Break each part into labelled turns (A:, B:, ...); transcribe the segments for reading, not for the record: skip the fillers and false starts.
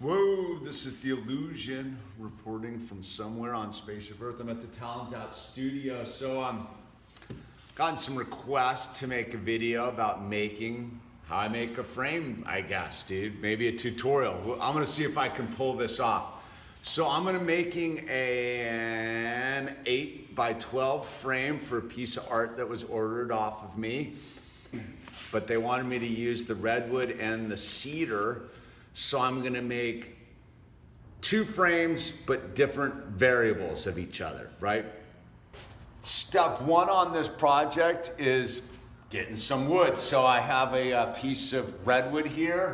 A: Whoa, this is The Illusion reporting from somewhere on Spaceship Earth. I'm at the Talons Out studio. So gotten some requests to make a video about how I make a frame, I guess, dude. Maybe a tutorial. I'm gonna see if I can pull this off. So I'm gonna making an 8x12 frame for a piece of art that was ordered off of me. But they wanted me to use the redwood and the cedar. So I'm gonna make 2 frames, but different variables of each other, right? Step 1 on this project is getting some wood. So I have a piece of redwood here,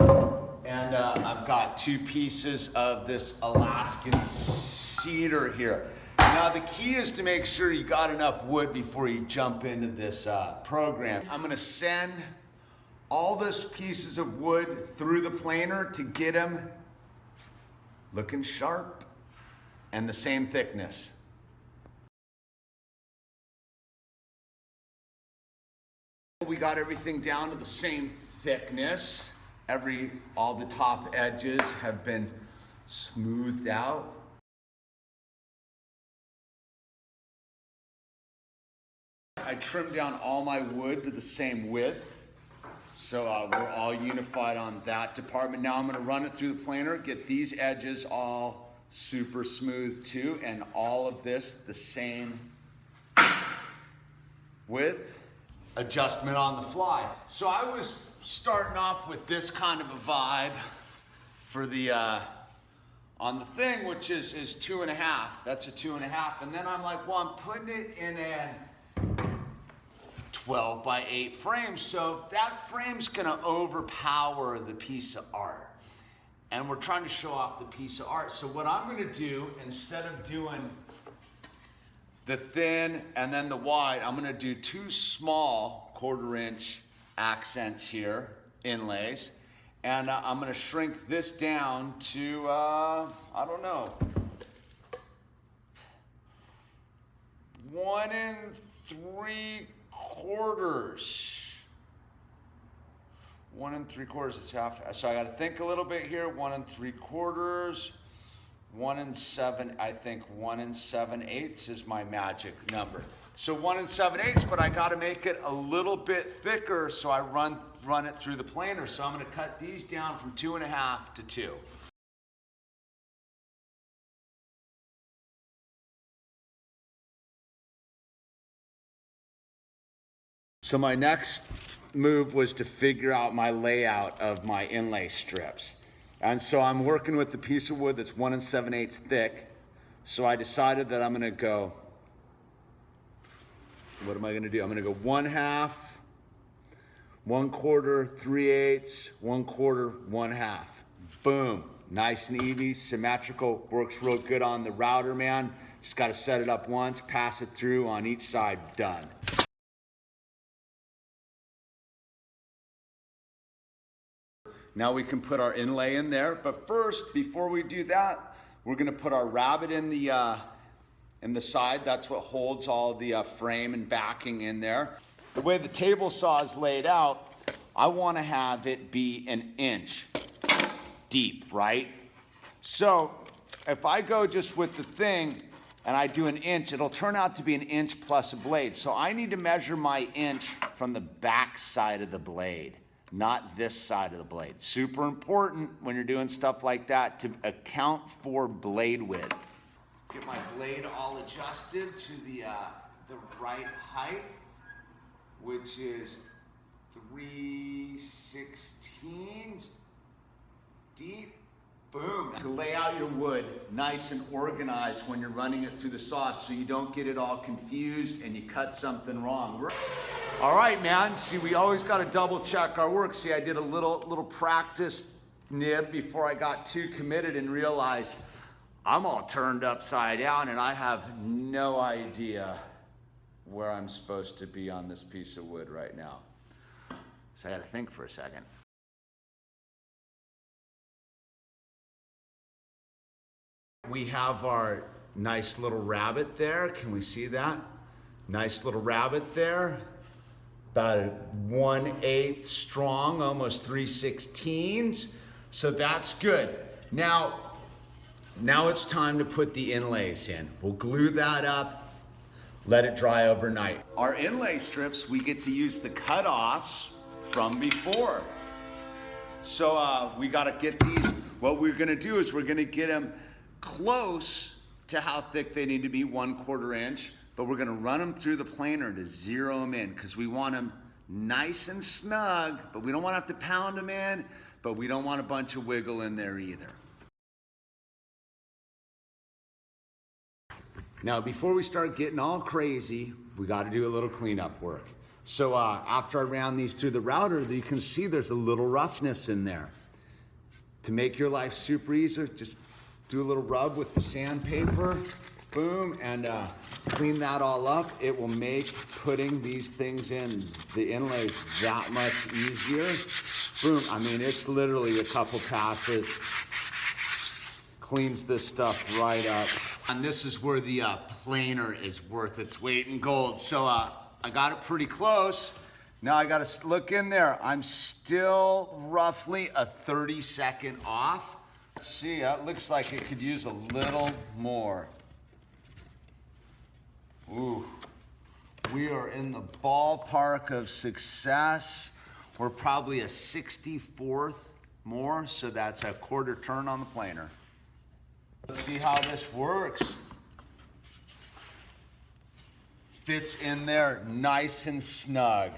A: and I've got 2 pieces of this Alaskan cedar here. Now the key is to make sure you got enough wood before you jump into this program. I'm gonna send all those pieces of wood through the planer to get them looking sharp and the same thickness. We got everything down to the same thickness. All the top edges have been smoothed out. I trimmed down all my wood to the same width. So we're all unified on that department. Now I'm gonna run it through the planer, get these edges all super smooth too, and all of this the same width. Adjustment on the fly. So I was starting off with this kind of a vibe for the, on the thing, which is 2.5. That's a 2.5. And then I'm like, well, I'm putting it in a 12x8 frame, so that frame's gonna overpower the piece of art. And we're trying to show off the piece of art. So what I'm gonna do, instead of doing the thin and then the wide, I'm gonna do 2 small 1/4-inch accents here, inlays. And I'm gonna shrink this down to, I don't know, 1 3/4. 1 3/4, it's half. So I gotta think a little bit here. 1 3/4, 1 7, I think 1 7/8 is my magic number. So 1 7/8, but I gotta make it a little bit thicker, so I run it through the planer. So I'm gonna cut these down from 2.5 to 2. So my next move was to figure out my layout of my inlay strips. And so I'm working with the piece of wood that's 1 7/8 thick. So I decided that I'm gonna go, what am I gonna do? I'm gonna go 1/2, 1/4, 3/8, 1/4, 1/2. Boom, nice and easy, symmetrical, works real good on the router, man. Just gotta set it up once, pass it through on each side, done. Now we can put our inlay in there, but first, before we do that, we're gonna put our rabbet in the side. That's what holds all the frame and backing in there. The way the table saw is laid out, I wanna have it be 1 inch deep, right? So if I go just with the thing and I do 1 inch, it'll turn out to be 1 inch plus a blade. So I need to measure my inch from the back side of the blade, not this side of the blade. Super important when you're doing stuff like that to account for blade width. Get my blade all adjusted to the right height, which is 3/16 deep. Boom. To lay out your wood nice and organized when you're running it through the saw so you don't get it all confused and you cut something wrong. All right, man. See, we always got to double check our work. See, I did a little practice nib before I got too committed and realized I'm all turned upside down and I have no idea where I'm supposed to be on this piece of wood right now. So I got to think for a second. We have our nice little rabbet there. Can we see that? Nice little rabbet there. About 1/8 strong, almost 3/16. So that's good. Now it's time to put the inlays in. We'll glue that up, let it dry overnight. Our inlay strips, we get to use the cutoffs from before. So we gotta get these, what we're gonna do is we're gonna get them close to how thick they need to be, 1/4 inch, but we're gonna run them through the planer to zero them in because we want them nice and snug, but we don't wanna have to pound them in, but we don't want a bunch of wiggle in there either. Now, before we start getting all crazy, we got to do a little cleanup work. So after I ran these through the router, you can see there's a little roughness in there. To make your life super easy, just do a little rub with the sandpaper, boom, and clean that all up. It will make putting these things in, the inlays, that much easier. Boom, I mean, it's literally a couple passes. Cleans this stuff right up. And this is where the planer is worth its weight in gold. So I got it pretty close. Now I gotta look in there. I'm still roughly a 30-second off. Let's see, it looks like it could use a little more. Ooh, we are in the ballpark of success. We're probably a 64th more, so that's a 1/4 turn on the planer. Let's see how this works. Fits in there nice and snug.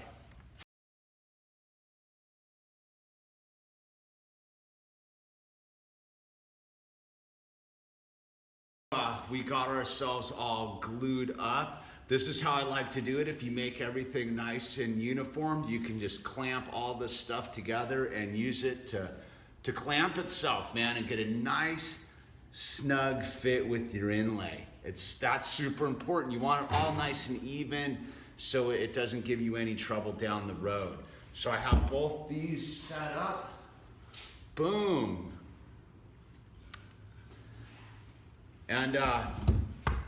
A: We got ourselves all glued up. This is how I like to do it. If you make everything nice and uniform, you can just clamp all this stuff together and use it to clamp itself, man, and get a nice snug fit with your inlay. That's super important. You want it all nice and even so it doesn't give you any trouble down the road. So I have both these set up. Boom. And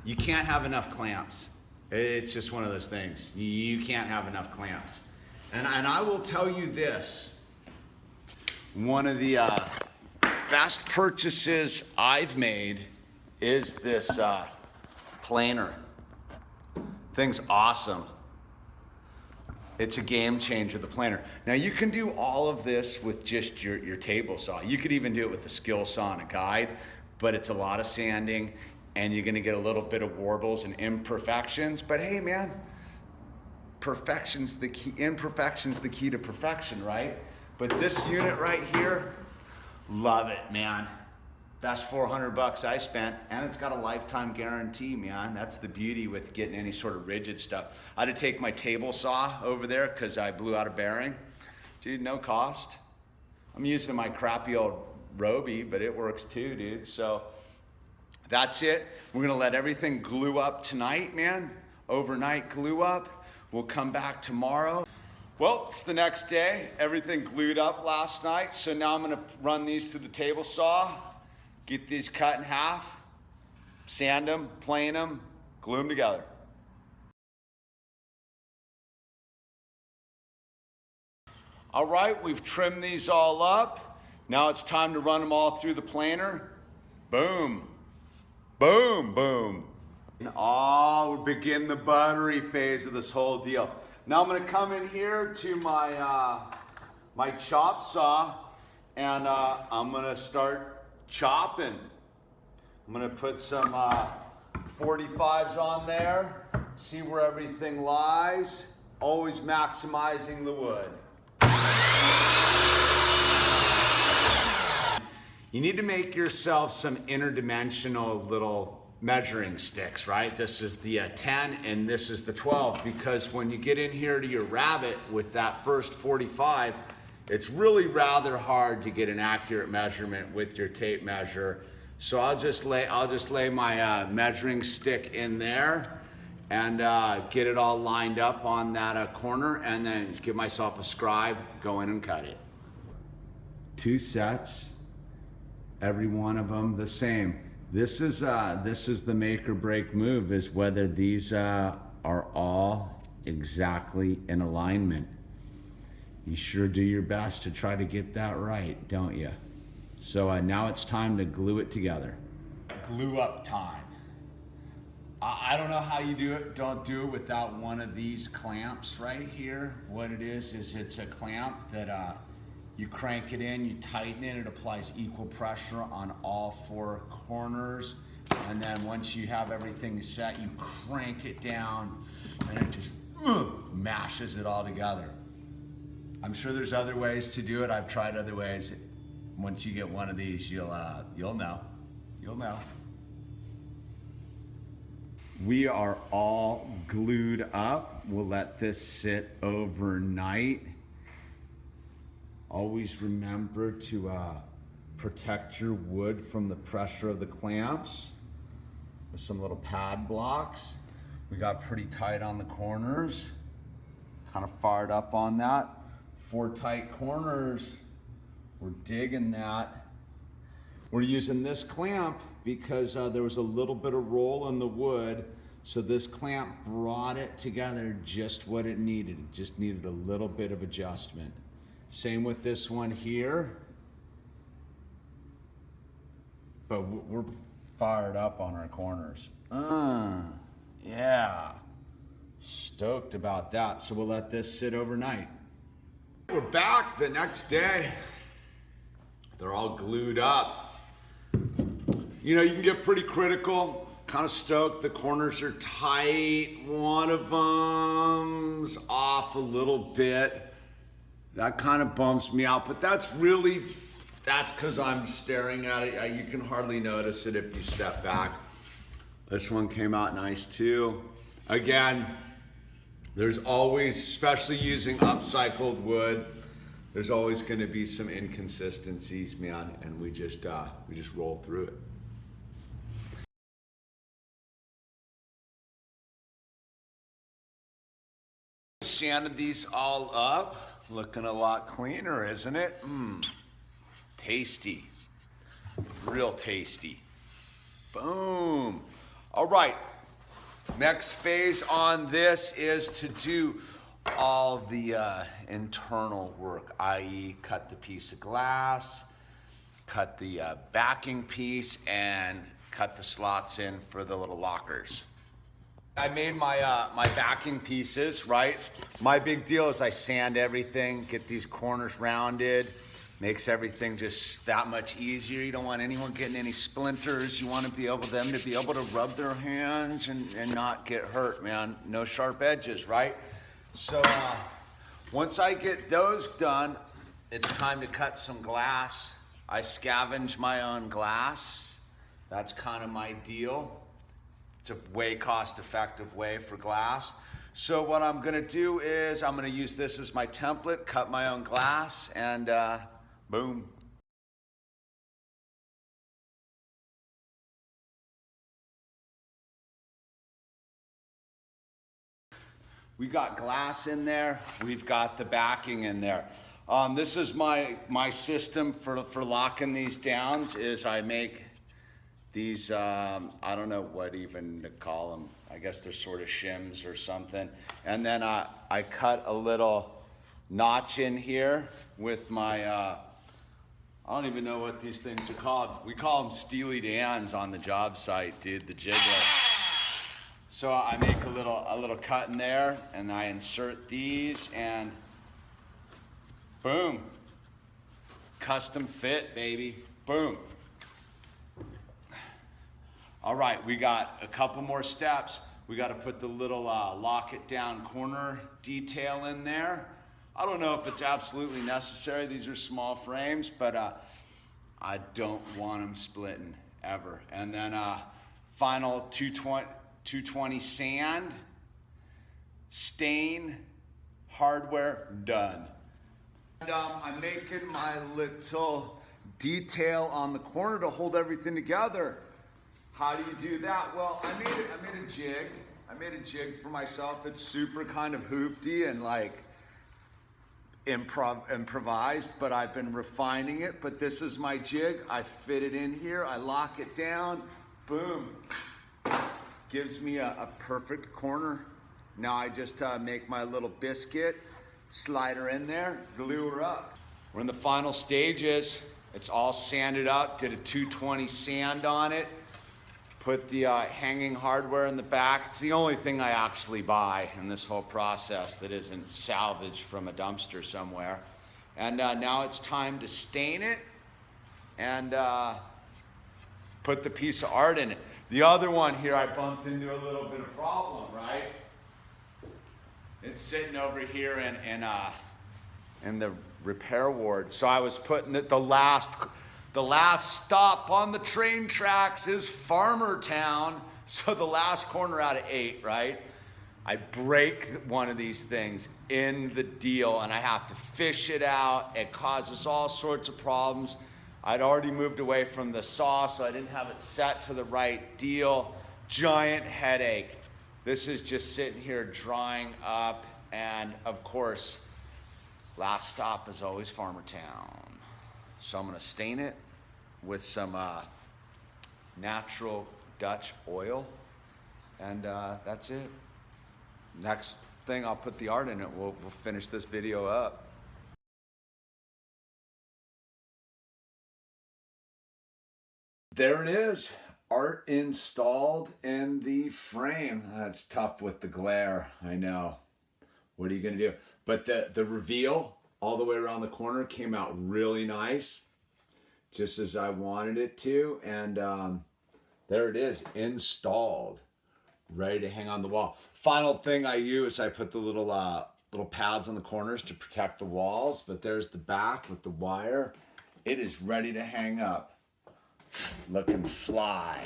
A: you can't have enough clamps. It's just one of those things. You can't have enough clamps. And I will tell you this, one of the best purchases I've made is this planer. Thing's awesome. It's a game changer, the planer. Now you can do all of this with just your table saw. You could even do it with the skill saw and a guide, but it's a lot of sanding and you're gonna get a little bit of warbles and imperfections. But hey man, perfection's the key, imperfection's the key to perfection, right? But this unit right here, love it, man. Best $400 I spent, and it's got a lifetime guarantee, man. That's the beauty with getting any sort of rigid stuff. I had to take my table saw over there because I blew out a bearing. Dude, no cost. I'm using my crappy old Roby, but it works too, dude. So that's it. We're gonna let everything glue up tonight, man. Overnight glue up. We'll come back tomorrow. Well, it's the next day. Everything glued up last night. So now I'm gonna run these through the table saw, get these cut in half, sand them, plane them, glue them together. All right, we've trimmed these all up. Now it's time to run them all through the planer. Boom, boom, boom. And we begin the buttery phase of this whole deal. Now I'm gonna come in here to my, my chop saw and I'm gonna start chopping. I'm gonna put some 45s on there, see where everything lies, always maximizing the wood. You need to make yourself some interdimensional little measuring sticks, right? This is the 10 and this is the 12, because when you get in here to your rabbet with that first 45, it's really rather hard to get an accurate measurement with your tape measure. So I'll just lay my measuring stick in there and get it all lined up on that corner, and then give myself a scribe, go in and cut it. 2 sets, every one of them the same. This is the make or break move, is whether these are all exactly in alignment. You sure do your best to try to get that right, don't you? So now it's time to glue it together. Glue up time. I don't know how you do it. Don't do it without one of these clamps right here. What it is it's a clamp that you crank it in, you tighten it, it applies equal pressure on all four corners. And then once you have everything set, you crank it down and it just mashes it all together. I'm sure there's other ways to do it. I've tried other ways. Once you get one of these, you'll know. You'll know. We are all glued up. We'll let this sit overnight. Always remember to protect your wood from the pressure of the clamps with some little pad blocks. We got pretty tight on the corners. Kind of fired up on that. 4 tight corners. We're digging that. We're using this clamp because there was a little bit of roll in the wood, so this clamp brought it together just what it needed. It just needed a little bit of adjustment. Same with this one here. But we're fired up on our corners. Yeah. Stoked about that. So we'll let this sit overnight. We're back the next day. They're all glued up. You know, you can get pretty critical. Kind of stoked. The corners are tight. One of them's off a little bit. That kind of bumps me out, but that's because I'm staring at it. You can hardly notice it if you step back. This one came out nice too. Again, there's always, especially using upcycled wood, there's always going to be some inconsistencies, man, and we just roll through it. Sanded these all up, looking a lot cleaner, isn't it? Tasty, real tasty. Boom. All right, next phase on this is to do all the internal work, i.e. cut the piece of glass, cut the backing piece, and cut the slots in for the little lockers. I made my backing pieces, right? My big deal is I sand everything, get these corners rounded, makes everything just that much easier. You don't want anyone getting any splinters. You want to be able them to be able to rub their hands and not get hurt, man. No sharp edges, right? So once I get those done, it's time to cut some glass. I scavenge my own glass. That's kind of my deal. It's a way cost-effective way for glass. So what I'm gonna do is I'm gonna use this as my template, cut my own glass, and boom. We got glass in there. We've got the backing in there. This is my system for locking these down. Is I make these, I don't know what even to call them. I guess they're sort of shims or something. And then I cut a little notch in here with my, I don't even know what these things are called. We call them Steely Dan's on the job site, dude, the jiggler. So I make a little cut in there, and I insert these, and boom. Custom fit, baby. Boom. All right, we got a couple more steps. We got to put the little lock it down corner detail in there. I don't know if it's absolutely necessary. These are small frames, but I don't want them splitting ever. And then final 220 sand, stain, hardware, done. And I'm making my little detail on the corner to hold everything together. How do you do that? Well, I made a jig. I made a jig for myself. It's super kind of hoopty and like improvised, but I've been refining it. But this is my jig. I fit it in here. I lock it down. Boom. Gives me a perfect corner. Now I just make my little biscuit, slide her in there, glue her up. We're in the final stages. It's all sanded up, did a 220 sand on it, put the hanging hardware in the back. It's the only thing I actually buy in this whole process that isn't salvaged from a dumpster somewhere. And now it's time to stain it and put the piece of art in it. The other one here, I bumped into a little bit of problem, right? It's sitting over here in the repair ward. So I was putting the last stop on the train tracks is Farmertown. So the last corner out of 8, right? I break one of these things in the deal and I have to fish it out. It causes all sorts of problems. I'd already moved away from the saw, so I didn't have it set to the right deal. Giant headache. This is just sitting here drying up, and of course, last stop is always Farmertown. So I'm gonna stain it with some natural Dutch oil, and that's it. Next thing, I'll put the art in it. We'll finish this video up. There it is, art installed in the frame. That's tough with the glare, I know. What are you gonna do? But the reveal all the way around the corner came out really nice, just as I wanted it to. And there it is, installed, ready to hang on the wall. Final thing I use, I put the little pads on the corners to protect the walls, but there's the back with the wire. It is ready to hang up. Looking fly.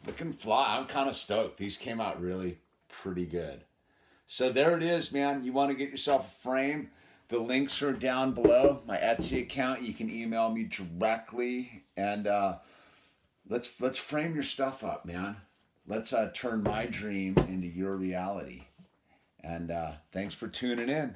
A: Looking fly. I'm kind of stoked. These came out really pretty good. So there it is, man. You want to get yourself a frame? The links are down below. My Etsy account. You can email me directly, and let's frame your stuff up, man. Let's turn my dream into your reality. And thanks for tuning in.